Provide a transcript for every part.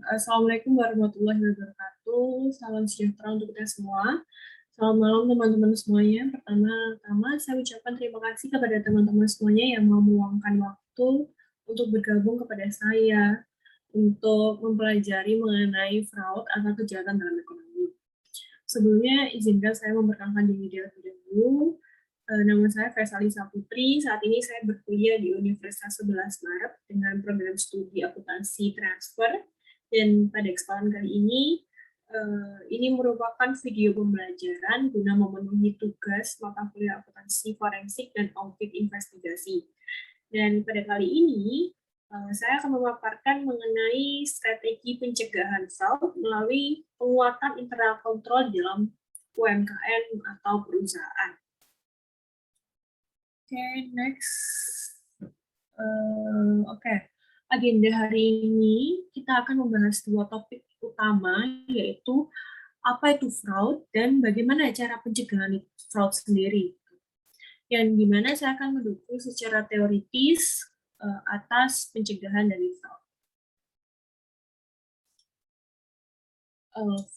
Assalamualaikum warahmatullahi wabarakatuh. Salam sejahtera untuk kita semua. Selamat malam teman-teman semuanya. Pertama-tama saya ucapkan terima kasih kepada teman-teman semuanya yang mau meluangkan waktu untuk bergabung kepada saya untuk mempelajari mengenai fraud atau kejahatan dalam ekonomi. Sebelumnya izinkan saya memperkenalkan diri terlebih dahulu. Nama saya Fesalisa Putri. Saat ini saya berkuliah di Universitas 11 Maret dengan program studi akuntansi transfer. Dan pada kesempatan kali ini merupakan video pembelajaran guna memenuhi tugas mata kuliah akuntansi forensik dan audit investigasi. Dan pada kali ini, saya akan memaparkan mengenai strategi pencegahan fraud melalui penguatan internal kontrol dalam UMKM atau perusahaan. Oke, next. Agenda hari ini kita akan membahas dua topik utama, yaitu apa itu fraud dan bagaimana cara pencegahan fraud sendiri. Yang dimana saya akan mendukung secara teoritis atas pencegahan dari fraud.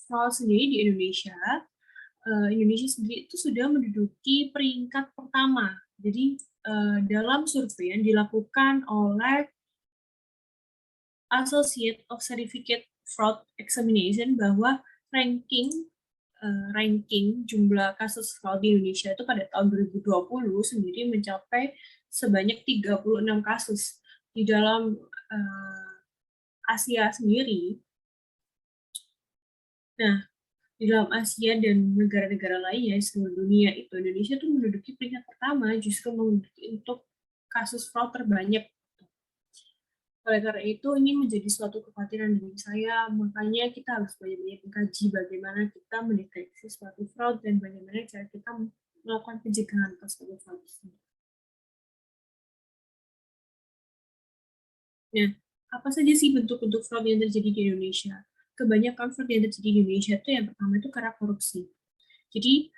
Fraud sendiri di Indonesia sendiri itu sudah menduduki peringkat pertama. Jadi dalam survei yang dilakukan oleh Associate of Certificate Fraud Examination bahwa ranking jumlah kasus fraud di Indonesia itu pada tahun 2020 sendiri mencapai sebanyak 36 kasus. Di dalam Asia sendiri, nah di dalam Asia dan negara-negara lainnya di seluruh dunia itu Indonesia tuh menduduki peringkat pertama, justru menduduki untuk kasus fraud terbanyak. Oleh karena itu, ini menjadi suatu kekhawatiran bagi saya, makanya kita harus banyak-banyak mengkaji bagaimana kita mendeteksi suatu fraud dan bagaimana cara kita melakukan pencegahan atas suatu fraud tersebut. Nah, apa saja sih bentuk-bentuk fraud yang terjadi di Indonesia? Kebanyakan fraud yang terjadi di Indonesia itu yang pertama itu karena korupsi. Jadi,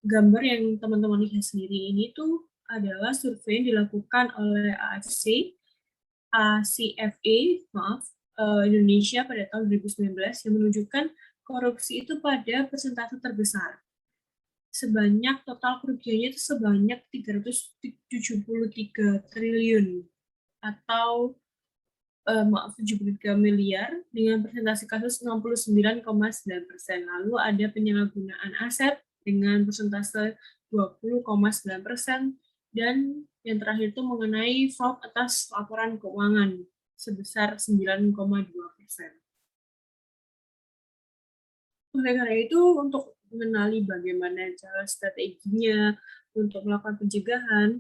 gambar yang teman-teman lihat sendiri ini tuh adalah survei yang dilakukan oleh ACFA, Indonesia pada tahun 2019 yang menunjukkan korupsi itu pada persentase terbesar. Sebanyak total kerugiannya itu sebanyak 373 triliun atau 73 miliar dengan persentase kasus 69,9%. Lalu ada penyalahgunaan aset dengan persentase 20,9%, dan yang terakhir itu mengenai fraud atas laporan keuangan sebesar 9,2%. Oleh karena itu, untuk mengenali bagaimana cara strateginya untuk melakukan pencegahan,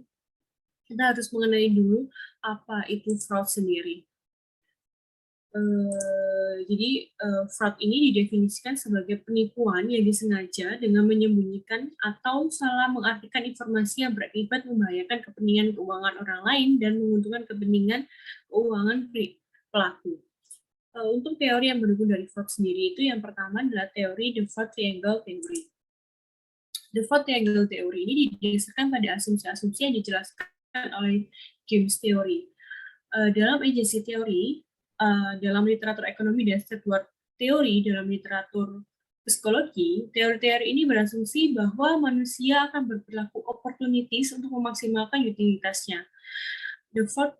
kita harus mengenai dulu apa itu fraud sendiri. Jadi fraud ini didefinisikan sebagai penipuan yang disengaja dengan menyembunyikan atau salah mengartikan informasi yang berakibat membahayakan kepentingan keuangan orang lain dan menguntungkan kepentingan keuangan pelaku. Untuk teori yang mendukung dari fraud sendiri itu yang pertama adalah teori The Fraud Triangle Theory. The Fraud Triangle Theory ini didasarkan pada asumsi-asumsi yang dijelaskan oleh James Theory. Dalam agency teori, dalam literatur ekonomi dan Stewart teori dalam literatur psikologi, teori-teori ini berasumsi bahwa manusia akan berperilaku opportunities untuk memaksimalkan utilitasnya. The Fourth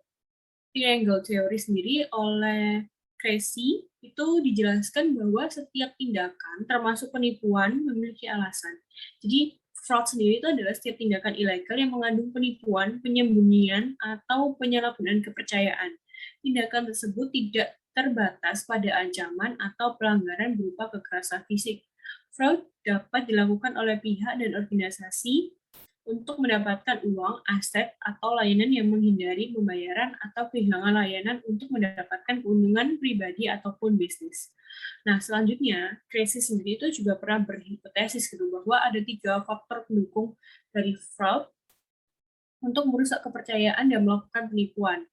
Triangle Theory sendiri oleh Tracy itu dijelaskan bahwa setiap tindakan, termasuk penipuan, memiliki alasan. Jadi, fraud sendiri itu adalah setiap tindakan ilegal yang mengandung penipuan, penyembunyian, atau penyalahgunaan kepercayaan. Tindakan tersebut tidak terbatas pada ancaman atau pelanggaran berupa kekerasan fisik. Fraud dapat dilakukan oleh pihak dan organisasi untuk mendapatkan uang, aset, atau layanan yang menghindari pembayaran atau kehilangan layanan untuk mendapatkan keuntungan pribadi ataupun bisnis. Nah, selanjutnya, Tracy sendiri itu juga pernah berhipotesis gitu, bahwa ada 3 faktor pendukung dari fraud untuk merusak kepercayaan dan melakukan penipuan.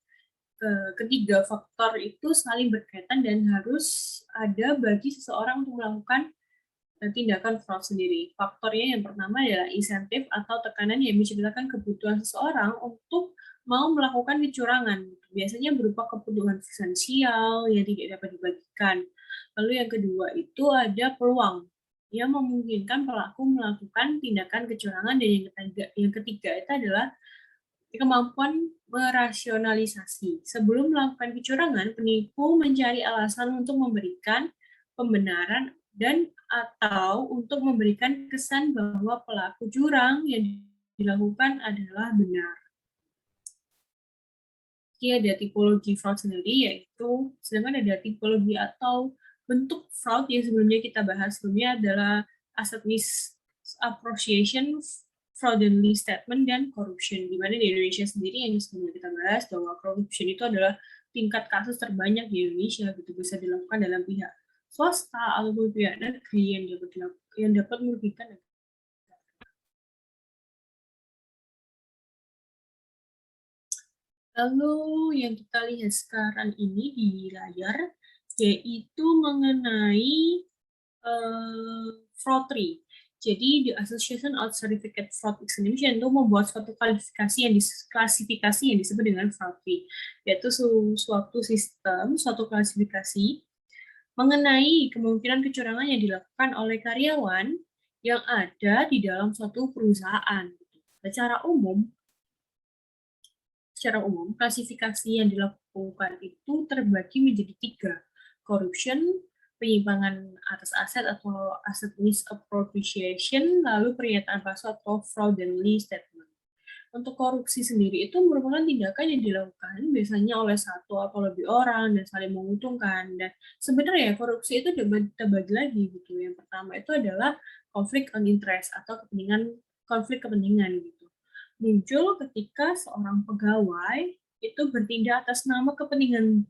Ketiga faktor itu saling berkaitan dan harus ada bagi seseorang untuk melakukan tindakan fraud sendiri. Faktornya yang pertama adalah insentif atau tekanan yang menciptakan kebutuhan seseorang untuk mau melakukan kecurangan. Biasanya berupa kebutuhan finansial yang tidak dapat dibagi memberikan. Lalu yang kedua itu ada peluang yang memungkinkan pelaku melakukan tindakan kecurangan, dan yang ketiga itu adalah kemampuan merasionalisasi. Sebelum melakukan kecurangan, penipu mencari alasan untuk memberikan pembenaran dan atau untuk memberikan kesan bahwa pelaku curang yang dilakukan adalah benar. Jadi ada tipologi fraud sendiri, yaitu sedangkan ada tipologi atau bentuk fraud yang sebelumnya kita bahas sebelumnya adalah asset misappropriation, fraudulent statement, dan corruption. Di mana di Indonesia sendiri yang sebelumnya kita bahas bahwa corruption itu adalah tingkat kasus terbanyak di Indonesia, gitu, bisa dilakukan dalam pihak swasta ataupun pihak negeri yang dapat merugikan negara. Lalu yang kita lihat sekarang ini di layar yaitu mengenai fraud tree. Jadi, the Association of Certificate Fraud Examination itu membuat suatu klasifikasi yang disebut dengan fraud tree, yaitu suatu sistem, suatu klasifikasi mengenai kemungkinan kecurangan yang dilakukan oleh karyawan yang ada di dalam suatu perusahaan. Secara umum, klasifikasi yang dilakukan itu terbagi menjadi 3. Corruption, penyimpangan atas aset atau asset misappropriation, lalu pernyataan palsu atau fraudulent statement. Untuk korupsi sendiri itu merupakan tindakan yang dilakukan biasanya oleh satu atau lebih orang dan saling menguntungkan. Dan sebenarnya korupsi itu terbagi lagi gitu. Yang pertama itu adalah konflik on interest atau konflik kepentingan gitu. Muncul ketika seorang pegawai itu bertindak atas nama kepentingan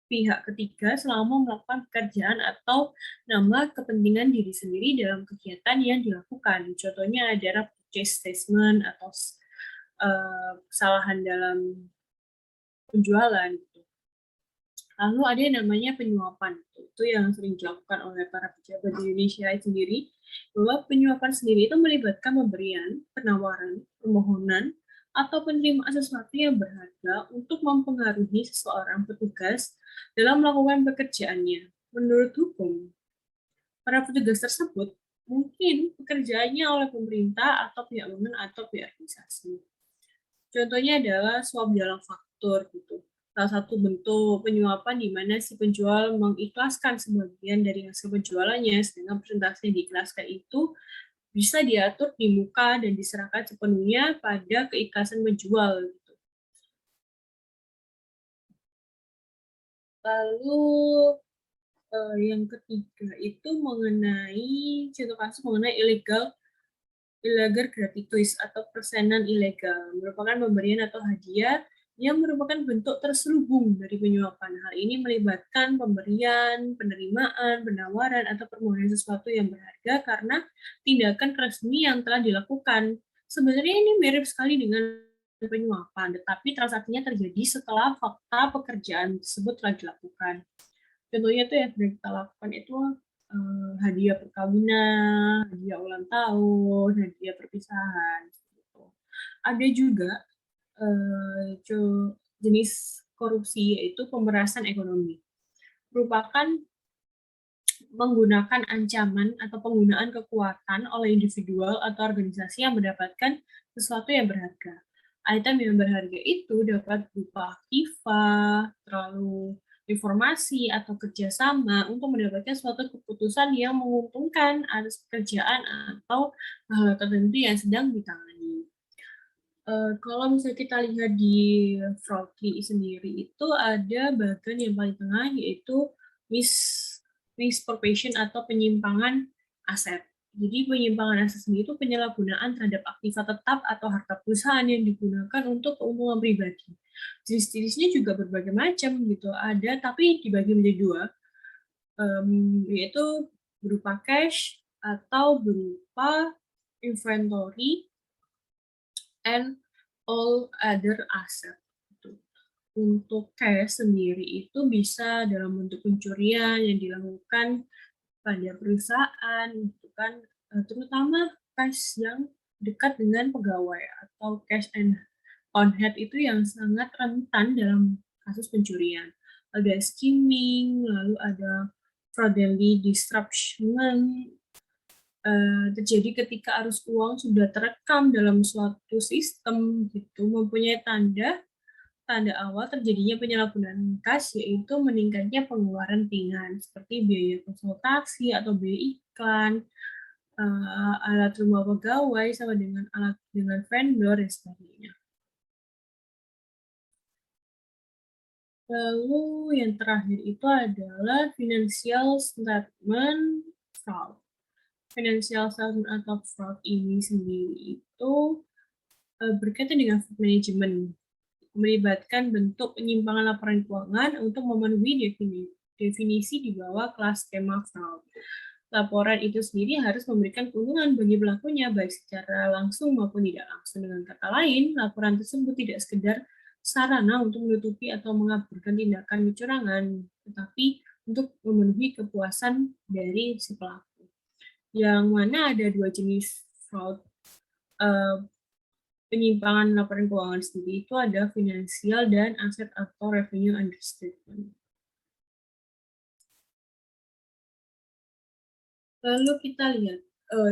pihak ketiga selama melakukan pekerjaan atau nama kepentingan diri sendiri dalam kegiatan yang dilakukan. Contohnya adalah purchase statement atau kesalahan dalam penjualan. Gitu. Lalu ada yang namanya penyuapan. Itu yang sering dilakukan oleh para pejabat di Indonesia sendiri, bahwa penyuapan sendiri itu melibatkan pemberian, penawaran, permohonan, atau penerimaan sesuatu yang berharga untuk mempengaruhi seseorang petugas dalam melakukan pekerjaannya. Menurut hukum, para petugas tersebut mungkin pekerjaannya oleh pemerintah atau pihak umum atau pihak organisasi. Contohnya adalah suap dalam faktur gitu. Salah satu bentuk penyuapan di mana si penjual mengikhlaskan sebagian dari hasil penjualannya, sedangkan persentase yang diikhlaskan itu bisa diatur di muka dan diserahkan sepenuhnya pada keikhlasan penjual. Gitu. Lalu yang ketiga itu mengenai contoh kasus mengenai illegal gratuitous atau persenan ilegal, merupakan pemberian atau hadiah yang merupakan bentuk terselubung dari penyuapan. Hal ini melibatkan pemberian, penerimaan, penawaran, atau permohonan sesuatu yang berharga karena tindakan resmi yang telah dilakukan. Sebenarnya ini mirip sekali dengan penyuapan, tetapi transaksinya terjadi setelah fakta pekerjaan tersebut telah dilakukan. Contohnya tuh yang sering kita lakukan itu hadiah perkawinan, hadiah ulang tahun, hadiah perpisahan. Gitu. Ada juga jenis korupsi yaitu pemerasan ekonomi. Merupakan menggunakan ancaman atau penggunaan kekuatan oleh individual atau organisasi yang mendapatkan sesuatu yang berharga. Item yang berharga itu dapat berupa aktiva, terlalu informasi atau kerjasama untuk mendapatkan suatu keputusan yang menguntungkan atas pekerjaan atau hal tertentu yang sedang ditangani. Kalau misalnya kita lihat di Frogly sendiri itu ada bagian yang paling tengah yaitu misappropriation atau penyimpangan aset. Jadi penyimpangan aset sendiri itu penyalahgunaan terhadap aktiva tetap atau harta perusahaan yang digunakan untuk keuntungan pribadi. Jenis-jenisnya juga berbagai macam gitu. Ada tapi dibagi menjadi 2, yaitu berupa cash atau berupa inventory and all other asset. Untuk cash sendiri itu bisa dalam bentuk pencurian yang dilakukan pada perusahaan, gitu kan, terutama cash yang dekat dengan pegawai atau cash and on hand itu yang sangat rentan dalam kasus pencurian. ada skimming, lalu ada fraudulent disruption, terjadi ketika arus uang sudah terekam dalam suatu sistem gitu, mempunyai tanda awal terjadinya penyalahgunaan kas, yaitu meningkatnya pengeluaran ringan seperti biaya konsultasi atau biaya iklan, alat rumah pegawai sama dengan vendor dan sebagainya. Lalu yang terakhir itu adalah financial statement fraud. Financial statement atau fraud ini sendiri itu berkaitan dengan fraud management, melibatkan bentuk penyimpangan laporan keuangan untuk memenuhi definisi di bawah kelas skema fraud. Laporan itu sendiri harus memberikan keuntungan bagi pelakunya, baik secara langsung maupun tidak langsung. Dengan kata lain, laporan tersebut tidak sekedar sarana untuk menutupi atau mengaburkan tindakan kecurangan, tetapi untuk memenuhi kepuasan dari si pelaku. Yang mana ada dua jenis fraud penyimpangan laporan keuangan sendiri itu ada finansial dan aset atau revenue understatement. Lalu kita lihat,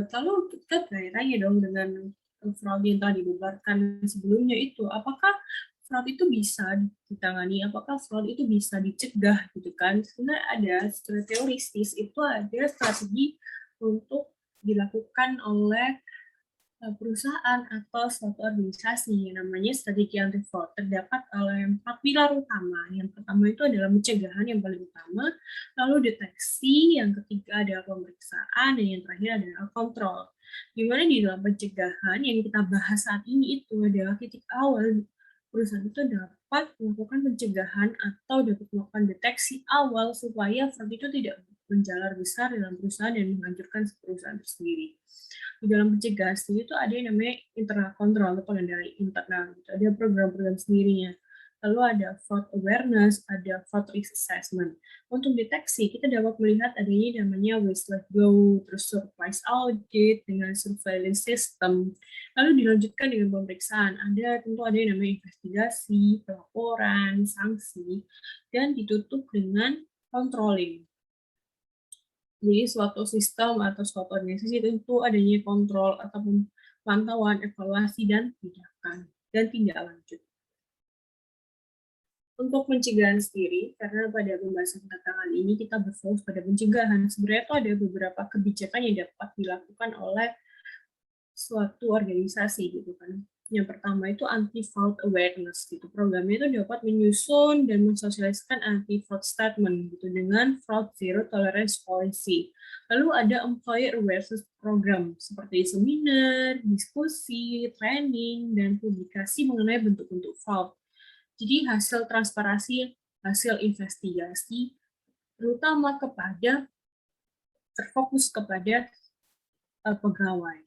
kalau kita tanya dong dengan fraud yang telah dibubarkan sebelumnya itu, apakah fraud itu bisa ditangani, apakah fraud itu bisa dicegah gitu kan? Sebenarnya ada secara teoristis itu ada strategi untuk dilakukan oleh perusahaan atau suatu organisasi yang namanya strategi anti fraud. Terdapat oleh 4 pilar utama. Yang pertama itu adalah pencegahan yang paling utama, lalu deteksi, yang ketiga adalah pemeriksaan, dan yang terakhir adalah kontrol. Dimana di dalam pencegahan yang kita bahas saat ini itu adalah titik awal perusahaan itu dapat melakukan pencegahan atau dapat melakukan deteksi awal supaya fraud itu tidak menjalar besar dalam perusahaan dan menghancurkan perusahaan tersendiri. Di dalam pencegahan sendiri itu ada yang namanya internal control atau pengendali internal. Gitu. Ada program-program sendirinya. Lalu ada fraud awareness, ada fraud risk assessment. Untuk deteksi, kita dapat melihat adanya namanya waste let go, terus surprise audit dengan surveillance system. Lalu dilanjutkan dengan pemeriksaan. Tentu ada yang namanya investigasi, pelaporan, sanksi, dan ditutup dengan controlling. Jadi suatu sistem atau suatu organisasi tentu adanya kontrol ataupun pantauan, evaluasi, dan tindakan dan tindak lanjut. Untuk pencegahan sendiri, karena pada pembahasan kita kali ini kita berfokus pada pencegahan, sebenarnya itu ada beberapa kebijakan yang dapat dilakukan oleh suatu organisasi gitu kan. Yang pertama itu anti-fraud awareness gitu. Programnya itu dapat menyusun dan mensosialisasikan anti-fraud statement gitu dengan fraud zero tolerance policy. Lalu ada employee awareness program seperti seminar, diskusi, training, dan publikasi mengenai bentuk-bentuk fraud. Jadi hasil transparansi, hasil investigasi, terutama terfokus kepada pegawai.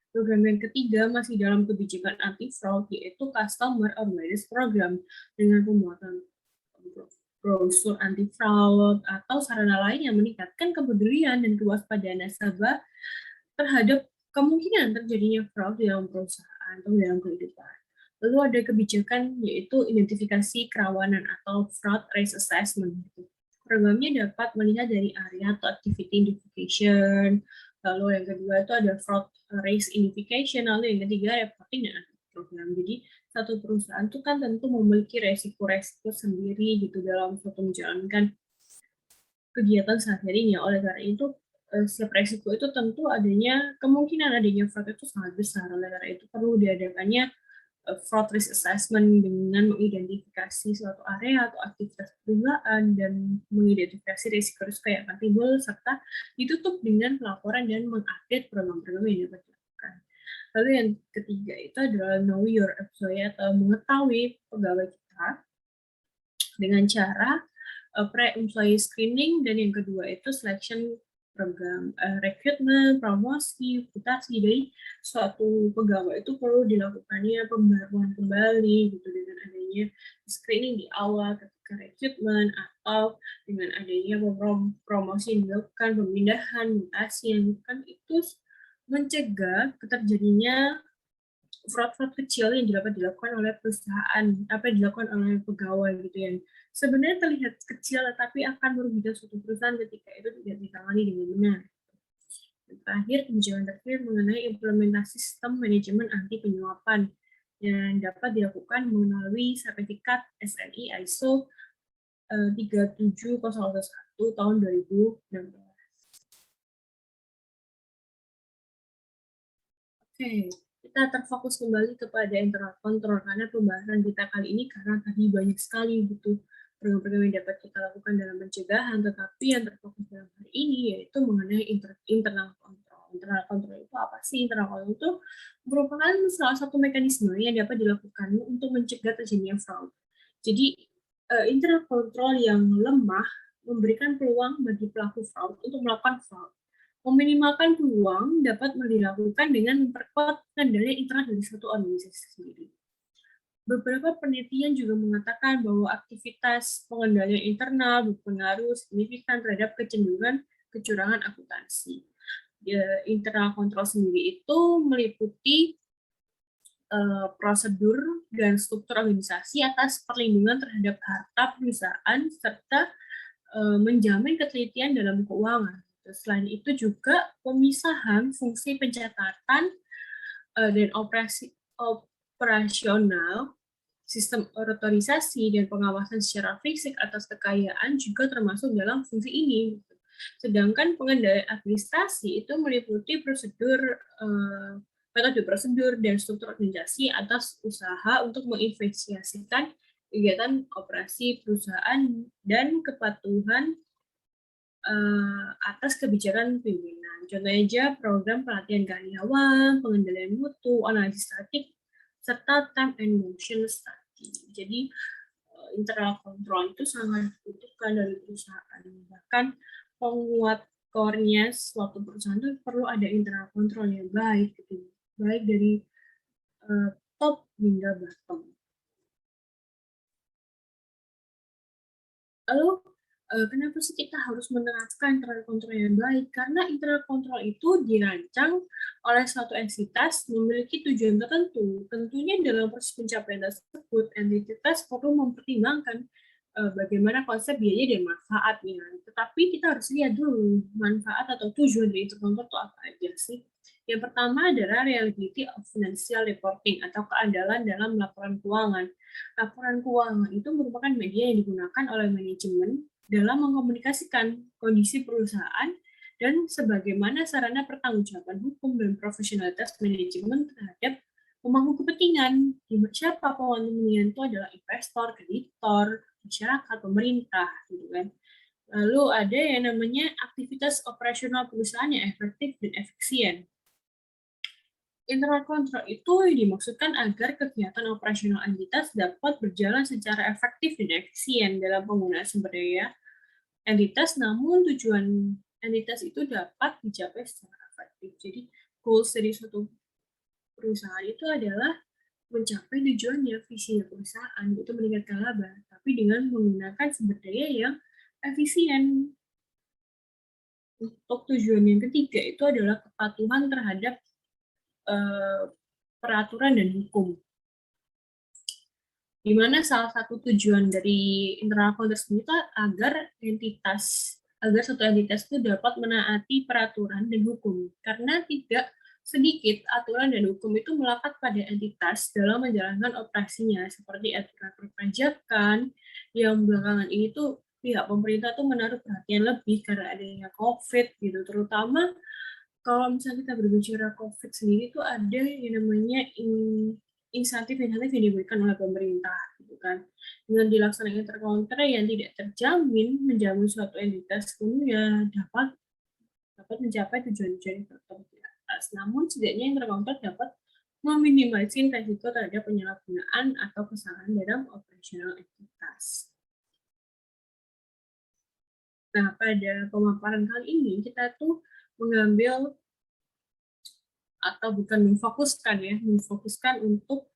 Program yang ketiga masih dalam kebijakan anti-fraud, yaitu Customer Awareness Program dengan pembuatan brosur anti-fraud atau sarana lain yang meningkatkan kepedulian dan kewaspadaan nasabah terhadap kemungkinan terjadinya fraud dalam perusahaan atau dalam kehidupan. Lalu ada kebijakan yaitu identifikasi kerawanan atau fraud risk assessment. Programnya dapat melihat dari area atau activity identification. Lalu yang kedua itu ada fraud risk identification. Lalu yang ketiga reporting dan program. Jadi satu perusahaan itu kan tentu memiliki resiko-resiko sendiri gitu dalam suatu menjalankan kegiatan sehari-harinya. Oleh karena itu setiap resiko itu tentu kemungkinan adanya fraud itu sangat besar. Oleh karena itu perlu diadakannya fraud risk assessment dengan mengidentifikasi suatu area atau aktivitas perusahaan dan mengidentifikasi risiko-risiko yang akan timbul serta ditutup dengan pelaporan dan mengupdate program-program yang dapat dilakukan. Lalu yang ketiga itu adalah know your employee atau mengetahui pegawai kita dengan cara pre-employee screening, dan yang kedua itu selection program rekrutmen, promosi, reputasi dari suatu pegawai itu perlu dilakukannya pembaruan kembali gitu dengan adanya screening di awal ketika rekrutmen atau dengan adanya promosi yang dilakukan, pemindahan, mutasi yang dilakukan itu mencegah terjadinya fraud-fraud kecil yang dapat dilakukan oleh perusahaan, dilakukan oleh pegawai gitu yang sebenarnya terlihat kecil, tapi akan merugikan suatu perusahaan ketika itu tidak ditangani dengan benar. Dan terakhir, kebijakan terkait mengenai implementasi sistem manajemen anti penyuapan yang dapat dilakukan melalui sertifikat SNI ISO 37001 tahun 2016. Oke, kita terfokus kembali kepada internal control karena pembahasan kita kali ini karena tadi banyak sekali butuh program-program yang dapat kita lakukan dalam pencegahan, tetapi yang terfokus dalam hari ini yaitu mengenai internal control. Internal control itu apa sih? Internal control itu merupakan salah satu mekanisme yang dapat dilakukan untuk mencegah terjadinya fraud. Jadi, internal control yang lemah memberikan peluang bagi pelaku fraud untuk melakukan fraud. Meminimalkan peluang dapat dilakukan dengan memperkuat kendali internal dari suatu organisasi sendiri. Beberapa penelitian juga mengatakan bahwa aktivitas pengendalian internal berpengaruh signifikan terhadap kecenderungan kecurangan akuntansi. Internal control sendiri itu meliputi prosedur dan struktur organisasi atas perlindungan terhadap harta perusahaan serta menjamin ketelitian dalam keuangan. Selain itu juga pemisahan fungsi pencatatan dan operasional, sistem otorisasi dan pengawasan secara fisik atas kekayaan juga termasuk dalam fungsi ini. Sedangkan pengendalian administrasi itu meliputi prosedur, metode prosedur dan struktur organisasi atas usaha untuk menginvestigasikan kegiatan operasi perusahaan dan kepatuhan atas kebijakan pimpinan. Contohnya aja program pelatihan karyawan, pengendalian mutu, analisis statik, serta time and motion study. Jadi internal control itu sangat dibutuhkan dari perusahaan. Bahkan penguat core-nya suatu perusahaan itu perlu ada internal control yang baik, gitu. Baik dari top hingga bottom. Lalu kenapa sih kita harus menerapkan internal control yang baik? Karena internal control itu dirancang oleh suatu entitas memiliki tujuan tertentu. Tentunya dalam proses pencapaian tersebut, entitas perlu mempertimbangkan bagaimana konsep biaya dan manfaatnya. Tetapi kita harus lihat dulu manfaat atau tujuan dari internal control itu apa aja sih. Yang pertama adalah reliability of financial reporting atau keandalan dalam laporan keuangan. Laporan keuangan itu merupakan media yang digunakan oleh manajemen dalam mengkomunikasikan kondisi perusahaan dan sebagaimana sarana pertanggungjawaban hukum dan profesionalitas manajemen terhadap pemangku kepentingan. Siapa pemangku kepentingan itu adalah investor, kreditor, masyarakat, pemerintah, gitu kan. Lalu ada yang namanya aktivitas operasional perusahaan yang efektif dan efisien. Internal control itu dimaksudkan agar kegiatan operasional entitas dapat berjalan secara efektif dan efisien dalam penggunaan sumber daya entitas, namun tujuan entitas itu dapat dicapai secara efektif. Jadi, goals dari suatu perusahaan itu adalah mencapai tujuannya, visi perusahaan, itu meningkatkan laba, tapi dengan menggunakan sumber daya yang efisien. Untuk tujuan yang ketiga itu adalah kepatuhan terhadap peraturan dan hukum. Di mana salah satu tujuan dari internal control itu agar suatu entitas itu dapat menaati peraturan dan hukum. Karena tidak sedikit aturan dan hukum itu melekat pada entitas dalam menjalankan operasinya, seperti aturan perpajakan yang belakangan ini tuh pihak pemerintah tuh menaruh perhatian lebih karena adanya COVID gitu, terutama kalau misalnya kita berbicara COVID sendiri itu ada yang namanya insentif-insentif yang diberikan oleh pemerintah, gitu kan. Dengan dilaksanakan intercounter yang tidak terjamin menjamin suatu entitas sepenuhnya dapat mencapai tujuan-tujuan tertentu di atas. Namun setidaknya intercounter dapat meminimalisir risiko terhadap penyalahgunaan atau kesalahan dalam operasional entitas. Nah, pada pemaparan kali ini kita tuh mengambil atau bukan memfokuskan untuk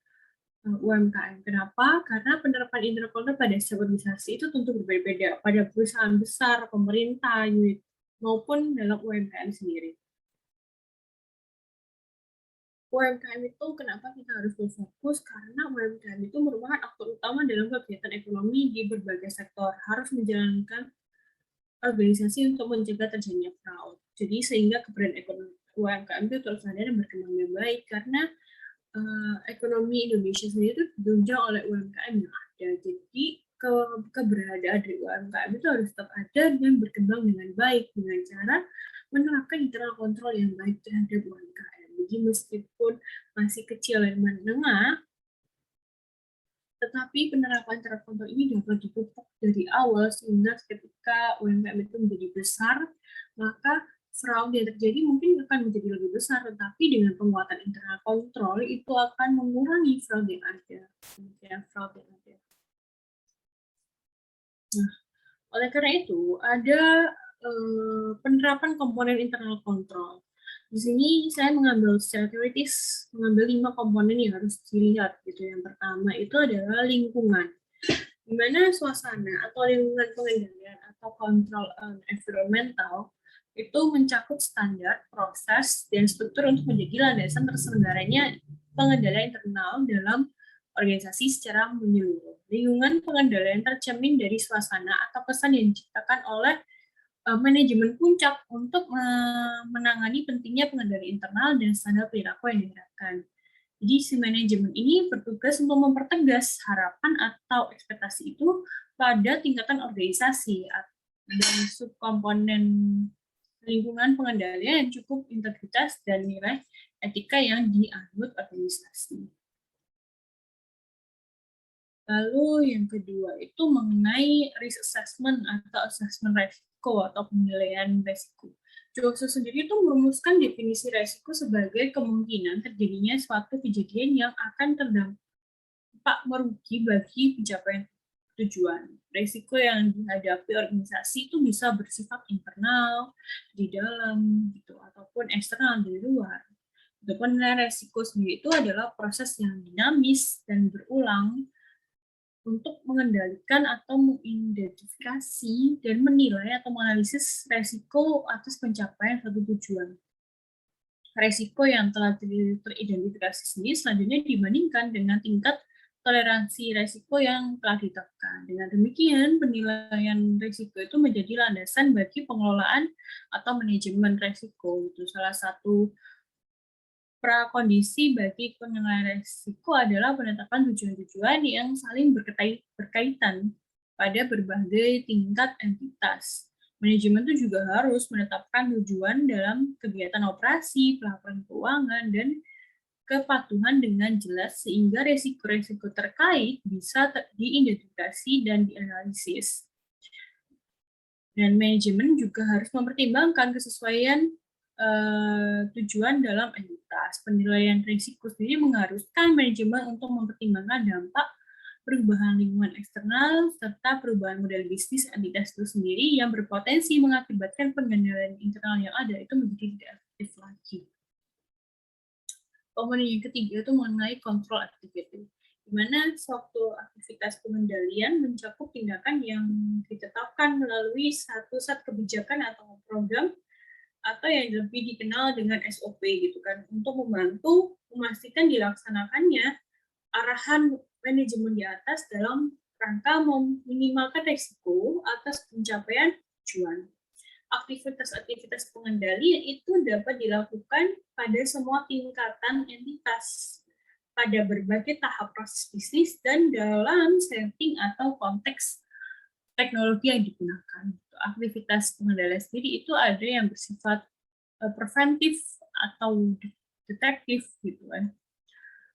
UMKM. Kenapa? Karena penerapan intercounter pada setiap organisasi itu tentu berbeda pada perusahaan besar, pemerintah, unit maupun dalam UMKM sendiri. UMKM itu kenapa kita harus berfokus? Karena UMKM itu merupakan aktor utama dalam kegiatan ekonomi di berbagai sektor, harus menjalankan organisasi untuk mencegah terjadinya fraud. Jadi sehingga keberadaan ekonomi UMKM itu terus ada dan berkembang dengan baik karena ekonomi Indonesia sendiri itu ditunjang oleh UMKM yang ada. Jadi keberadaan dari UMKM itu harus tetap ada dan berkembang dengan baik dengan cara menerapkan internal kontrol yang baik terhadap UMKM. Jadi meskipun masih kecil dan menengah, tetapi penerapan internal kontrol ini dapat dipupuk dari awal sehingga ketika UMKM itu menjadi besar, maka fraud yang terjadi mungkin akan menjadi lebih besar, tetapi dengan penguatan internal kontrol itu akan mengurangi fraud yang ada. Nah, oleh karena itu ada penerapan komponen internal kontrol. Di sini saya mengambil secara teoritis mengambil 5 komponen yang harus dilihat gitu. Yang pertama itu adalah lingkungan, di mana suasana atau lingkungan pengendalian atau kontrol environmental itu mencakup standar, proses, dan struktur untuk menjadi landasan terselenggaranya pengendalian internal dalam organisasi secara menyeluruh. Lingkungan pengendalian tercermin dari suasana atau pesan yang diciptakan oleh manajemen puncak untuk menangani pentingnya pengendalian internal dan standar perilaku yang diterapkan. Jadi si manajemen ini bertugas untuk mempertegas harapan atau ekspektasi itu pada tingkatan organisasi dan subkomponen lingkungan pengendalian yang cukup integritas dan nilai etika yang dianut organisasi. Lalu yang kedua itu mengenai risk assessment atau assessment resiko atau penilaian resiko. Jokso sendiri itu merumuskan definisi resiko sebagai kemungkinan terjadinya suatu kejadian yang akan terdampak merugi bagi pencapaian tujuan. Resiko yang dihadapi organisasi itu bisa bersifat internal di dalam gitu ataupun eksternal dari luar. Penilaian resiko sendiri itu adalah proses yang dinamis dan berulang untuk mengendalikan atau mengidentifikasi dan menilai atau menganalisis resiko atas pencapaian suatu tujuan. Resiko yang telah teridentifikasi sendiri selanjutnya dibandingkan dengan tingkat toleransi resiko yang telah ditetapkan. Dengan demikian, penilaian resiko itu menjadi landasan bagi pengelolaan atau manajemen resiko. Itu salah satu prakondisi bagi penilaian risiko adalah penetapan tujuan-tujuan yang saling berkaitan pada berbagai tingkat entitas. Manajemen itu juga harus menetapkan tujuan dalam kegiatan operasi, pelaporan keuangan, dan kepatuhan dengan jelas sehingga risiko-risiko terkait bisa diidentifikasi dan dianalisis. Dan manajemen juga harus mempertimbangkan kesesuaian tujuan dalam entitas. Penilaian risiko sendiri mengharuskan manajemen untuk mempertimbangkan dampak perubahan lingkungan eksternal serta perubahan model bisnis entitas itu sendiri yang berpotensi mengakibatkan pengendalian internal yang ada itu menjadi tidak efektif lagi. Komponen yang ketiga itu mengenai control activity, di mana suatu aktivitas pengendalian mencakup tindakan yang ditetapkan melalui satu set kebijakan atau program atau yang lebih dikenal dengan SOP gitu kan, untuk membantu memastikan dilaksanakannya arahan manajemen di atas dalam rangka meminimalkan risiko atas pencapaian tujuan. Aktivitas-aktivitas pengendalian itu dapat dilakukan pada semua tingkatan entitas, pada berbagai tahap proses bisnis dan dalam setting atau konteks teknologi yang digunakan. Aktivitas pengendalian sendiri itu ada yang bersifat preventif atau detektif gitu kan.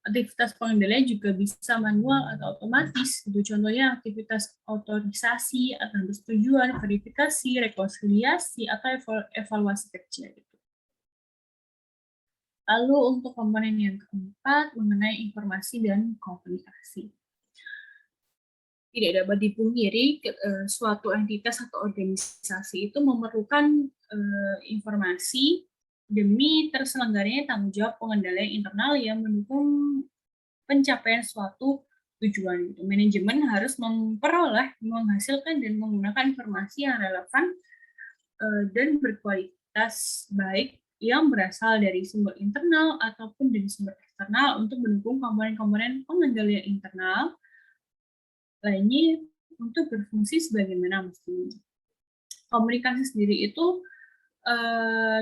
Aktivitas pengendalian juga bisa manual atau otomatis. Gitu. Contohnya aktivitas otorisasi, atau persetujuan, verifikasi, rekonsiliasi, atau evaluasi kerja. Gitu. Lalu untuk komponen yang keempat mengenai informasi dan komunikasi. Tidak dapat dipungkiri suatu entitas atau organisasi itu memerlukan informasi demi terselenggaranya tanggung jawab pengendalian internal yang mendukung pencapaian suatu tujuan. Manajemen harus memperoleh, menghasilkan, dan menggunakan informasi yang relevan dan berkualitas baik yang berasal dari sumber internal ataupun dari sumber eksternal untuk mendukung komponen-komponen pengendalian internal lainnya untuk berfungsi sebagaimana mestinya. Komunikasi sendiri itu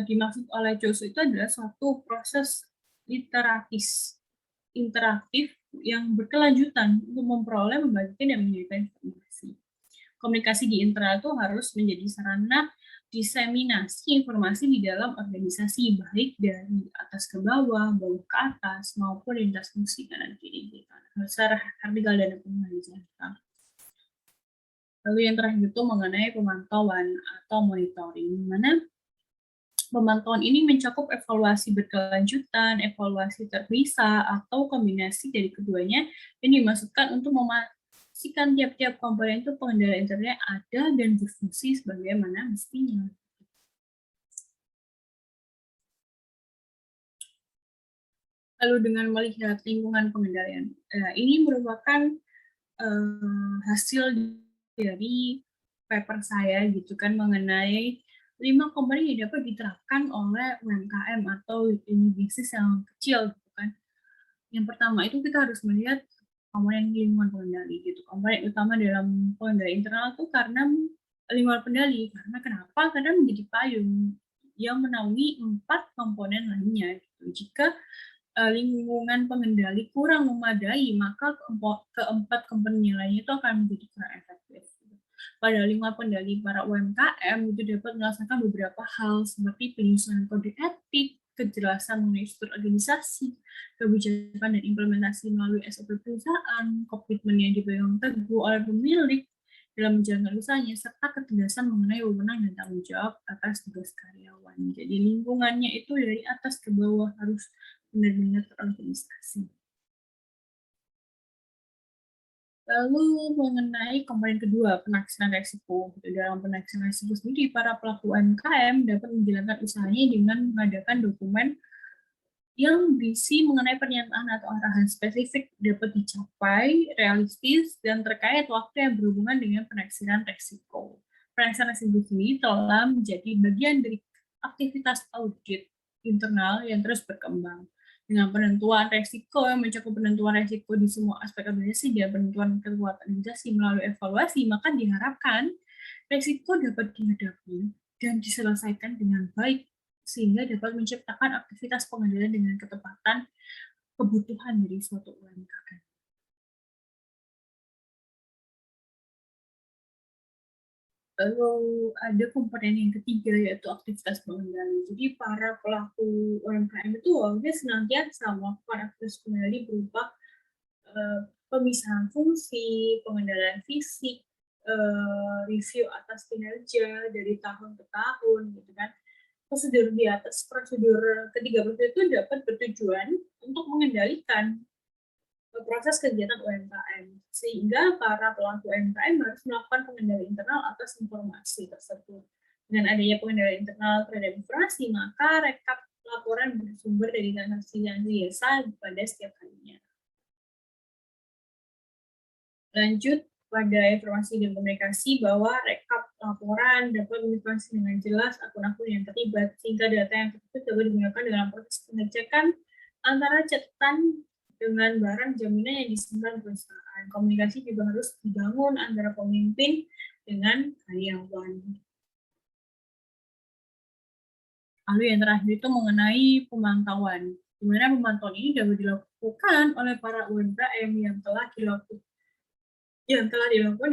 dimaksud oleh Josu itu adalah suatu proses interaktif yang berkelanjutan untuk memperoleh, membagikan, dan menyampaikan informasi. Komunikasi di internal itu harus menjadi sarana diseminasi informasi di dalam organisasi, baik dari atas ke bawah, bawah ke atas, maupun lintas fungsi kanan kiri. Secara vertikal dan horizontal. Lalu yang terakhir itu mengenai pemantauan atau monitoring, di mana pemantauan ini mencakup evaluasi berkelanjutan, evaluasi terpisah, atau kombinasi dari keduanya yang dimaksudkan untuk memastikan tiap-tiap komponen itu pengendalian internalnya ada dan berfungsi sebagaimana mestinya. Lalu dengan melihat lingkungan pengendalian, ini merupakan hasil dari paper saya gitu kan mengenai 5 komponen yang dapat diterapkan oleh UMKM atau unit bisnis yang kecil gitu kan. Yang pertama itu kita harus melihat komponen lingkungan pengendali gitu. Komponen utama dalam pengendali internal itu karena lingkungan pengendali. Karena kenapa? Karena menjadi payung yang menaungi 4 komponen lainnya gitu. Jika lingkungan pengendali kurang memadai, maka keempat komponen lainnya itu akan menjadi kurang efektif. Pada lingkungan pengendali para UMKM itu dapat melaksanakan beberapa hal seperti penyusunan kode etik, kejelasan mengenai struktur organisasi, kebijakan dan implementasi melalui SOP perusahaan, komitmen yang dipegang teguh oleh pemilik dalam menjalankan usahanya, serta ketegasan mengenai wewenang dan tanggung jawab atas tugas karyawan. Jadi lingkungannya itu dari atas ke bawah harus benar-benar terorganisasi. Lalu mengenai komponen kedua, penaksiran resiko. Dalam penaksiran resiko sendiri, para pelaku UMKM dapat menjalankan usahanya dengan mengadakan dokumen yang berisi mengenai pernyataan atau arahan spesifik dapat dicapai, realistis, dan terkait waktu yang berhubungan dengan penaksiran resiko. Penaksiran resiko ini telah menjadi bagian dari aktivitas audit internal yang terus berkembang. Dengan penentuan resiko yang mencakup penentuan resiko di semua aspek organisasi dan penentuan kekuatan organisasi melalui evaluasi, maka diharapkan resiko dapat dihadapi dan diselesaikan dengan baik sehingga dapat menciptakan aktivitas pengendalian dengan ketepatan kebutuhan dari suatu UMKM. Lalu ada komponen yang ketiga yaitu aktivitas pengendali. Jadi para pelaku UMKM itu wajib senantiasa melakukan aktivitas pengendali berupa pemisahan fungsi, pengendalian fisik, review atas kinerja dari tahun ke tahun, gitu kan. Prosedur ketiga itu dapat bertujuan untuk mengendalikan proses kegiatan UMKM, sehingga para pelaku UMKM harus melakukan pengendalian internal atas informasi tersebut. Dengan adanya pengendalian internal terhadap informasi, maka rekap laporan bersumber dari transaksi yang biasa pada setiap harinya. Lanjut pada informasi dan komunikasi bahwa rekap laporan dapat menginformasi dengan jelas akun-akun yang terlibat, sehingga data yang tersebut dapat digunakan dalam proses pengecekan antara catatan dengan barang jaminan yang disimpan perusahaan. Komunikasi juga harus dibangun antara pemimpin dengan karyawan. Lalu yang terakhir itu mengenai pemantauan. Di mana pemantauan ini dapat dilakukan oleh para UMKM yang telah dilakukan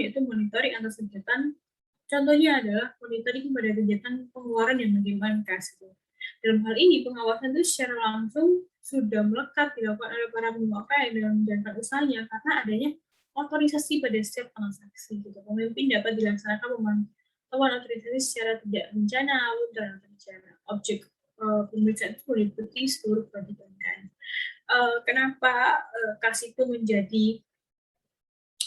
yaitu monitoring atas kegiatan. Contohnya adalah monitoring pada kegiatan pengeluaran yang menimbulkan cash flow. Dalam hal ini, pengawasan itu secara langsung sudah melekat dilakukan oleh para UMKM dalam menjalankan usahanya karena adanya otorisasi pada setiap transaksi. Pemimpin dapat dilaksanakan pemantauan otorisasi secara tidak berencana maupun terencana. Objek pemeriksaan itu meliputi seluruh perbuatan. Kenapa KAS itu menjadi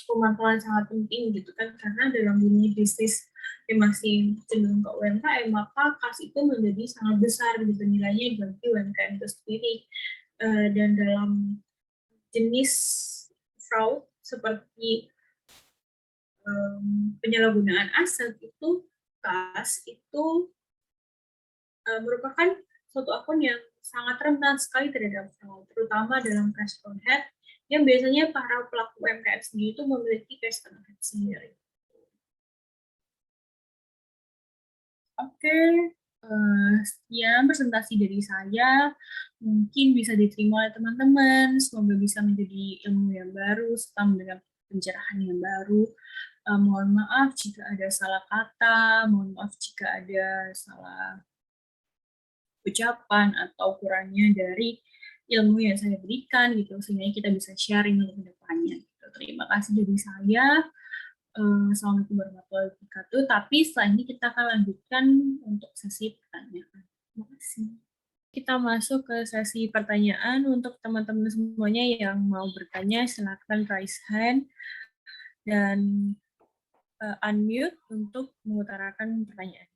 pemantauan sangat penting gitu kan, karena dalam dunia bisnis yang masih cenderung ke UMKM, maka KAS itu menjadi sangat besar gitu nilainya bagi UMKM itu sendiri. Dan dalam jenis fraud seperti penyalahgunaan aset itu, KAS itu merupakan suatu akun yang sangat rentan sekali terhadap fraud, terutama dalam cash on hand, yang biasanya para pelaku UMKM sendiri itu memiliki cash on hand sendiri. Oke, sekian presentasi dari saya. Mungkin bisa diterima oleh teman-teman. Semoga bisa menjadi ilmu yang baru, serta mendapat pencerahan yang baru. Mohon maaf jika ada salah kata, mohon maaf jika ada salah ucapan atau kurangnya dari ilmu yang saya berikan gitu, sehingga kita bisa sharing untuk kedepannya. Gitu. Terima kasih dari saya. Assalamualaikum warahmatullahi wabarakatuh. Tapi setelah ini kita akan lanjutkan untuk sesi pertanyaan. Terima kasih. Kita masuk ke sesi pertanyaan. Untuk teman-teman semuanya yang mau bertanya, silakan raise hand dan unmute untuk mengutarakan pertanyaan.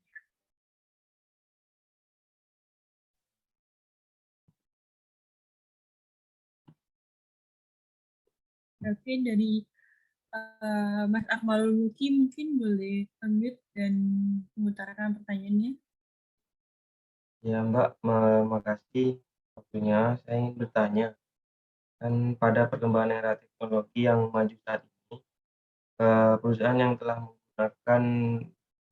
Oke, dari Mas Akmalul Mulki mungkin boleh unmute dan mengutarakan pertanyaannya. Ya Mbak, makasih waktunya. Saya ingin bertanya, kan pada perkembangan era teknologi yang maju saat ini, perusahaan yang telah menggunakan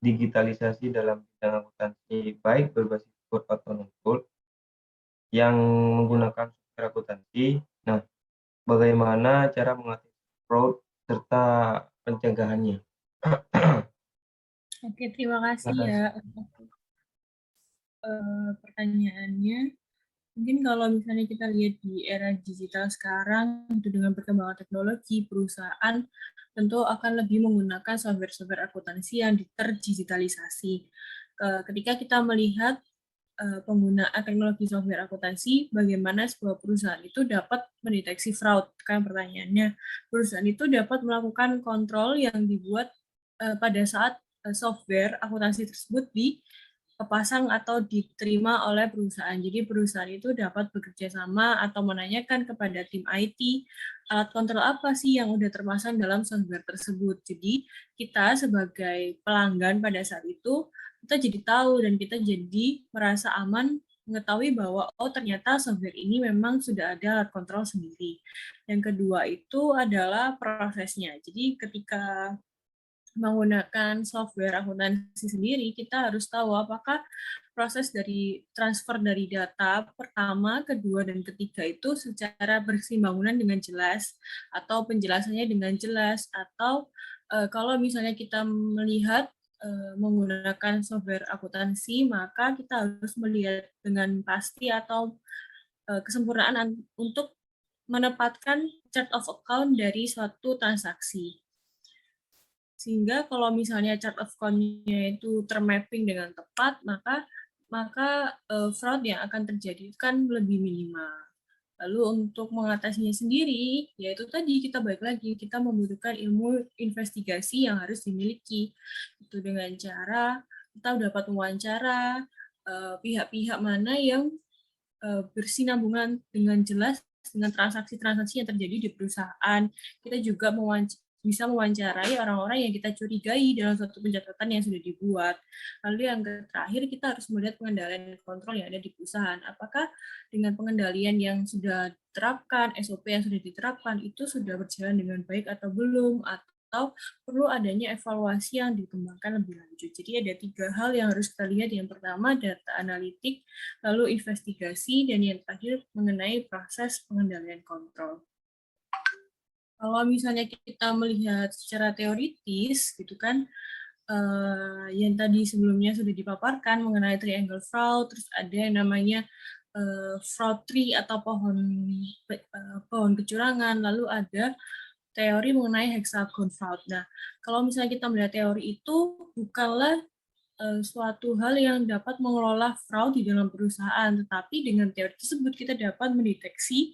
digitalisasi dalam bidang akuntansi, baik berbasis code atau non-code, yang menggunakan software akuntansi. Nah, bagaimana cara mengatasi fraud serta pencegahannya? Oke, terima kasih ya untuk pertanyaannya. Mungkin kalau misalnya kita lihat di era digital sekarang, itu dengan perkembangan teknologi, perusahaan tentu akan lebih menggunakan software-software akuntansi yang terdigitalisasi. Ketika kita melihat penggunaan teknologi software akuntansi, bagaimana sebuah perusahaan itu dapat mendeteksi fraud? Kan pertanyaannya, perusahaan itu dapat melakukan kontrol yang dibuat pada saat software akuntansi tersebut dipasang atau diterima oleh perusahaan. Jadi perusahaan itu dapat bekerja sama atau menanyakan kepada tim IT, alat kontrol apa sih yang udah terpasang dalam software tersebut. Jadi kita sebagai pelanggan pada saat itu, kita jadi tahu dan kita jadi merasa aman mengetahui bahwa oh ternyata software ini memang sudah ada alat kontrol sendiri. Yang kedua itu adalah prosesnya. Jadi ketika menggunakan software akuntansi sendiri, kita harus tahu apakah proses dari transfer dari data pertama, kedua, dan ketiga itu secara berkesinambungan dengan jelas, atau penjelasannya dengan jelas, atau kalau misalnya kita melihat menggunakan software akuntansi, maka kita harus melihat dengan pasti atau kesempurnaan untuk menempatkan chart of account dari suatu transaksi. Sehingga kalau misalnya chart of account-nya itu termapping dengan tepat, maka fraud yang akan terjadi kan lebih minimal. Lalu untuk mengatasinya sendiri, yaitu tadi kita balik lagi, kita membutuhkan ilmu investigasi yang harus dimiliki. Itu dengan cara kita dapat mewawancara pihak-pihak mana yang bersinambungan dengan jelas dengan transaksi-transaksi yang terjadi di perusahaan. Kita juga bisa mewawancarai orang-orang yang kita curigai dalam suatu pencatatan yang sudah dibuat. Lalu yang terakhir, kita harus melihat pengendalian kontrol yang ada di perusahaan. Apakah dengan pengendalian yang sudah diterapkan, SOP yang sudah diterapkan, itu sudah berjalan dengan baik atau belum, atau perlu adanya evaluasi yang dikembangkan lebih lanjut. Jadi ada 3 hal yang harus kita lihat. Yang pertama, data analitik, lalu investigasi, dan yang terakhir mengenai proses pengendalian kontrol. Kalau misalnya kita melihat secara teoritis, gitu kan, yang tadi sebelumnya sudah dipaparkan mengenai triangle fraud, terus ada yang namanya fraud tree atau pohon kecurangan, lalu ada teori mengenai hexagon fraud. Nah, kalau misalnya kita melihat teori itu bukanlah suatu hal yang dapat mengelola fraud di dalam perusahaan, tetapi dengan teori tersebut kita dapat mendeteksi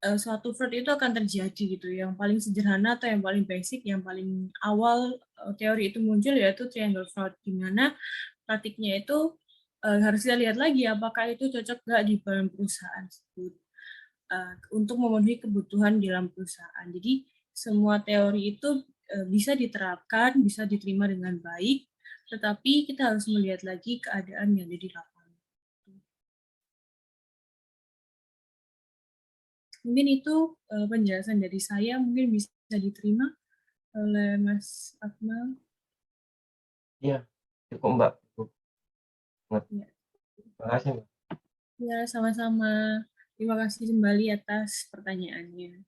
suatu fraud itu akan terjadi gitu. Yang paling sederhana atau yang paling basic, yang paling awal teori itu muncul yaitu triangle fraud, di mana praktiknya itu harus kita lihat lagi apakah itu cocok nggak di dalam perusahaan tersebut untuk memenuhi kebutuhan di dalam perusahaan. Jadi semua teori itu bisa diterapkan, bisa diterima dengan baik, tetapi kita harus melihat lagi keadaan yang ada di lapangan. Mungkin itu penjelasan dari saya, mungkin bisa diterima oleh Mas Akmal. Iya, cukup Mbak, cukup banget. Ya, Terima kasih Mbak. ya sama-sama. Terima kasih kembali atas pertanyaannya.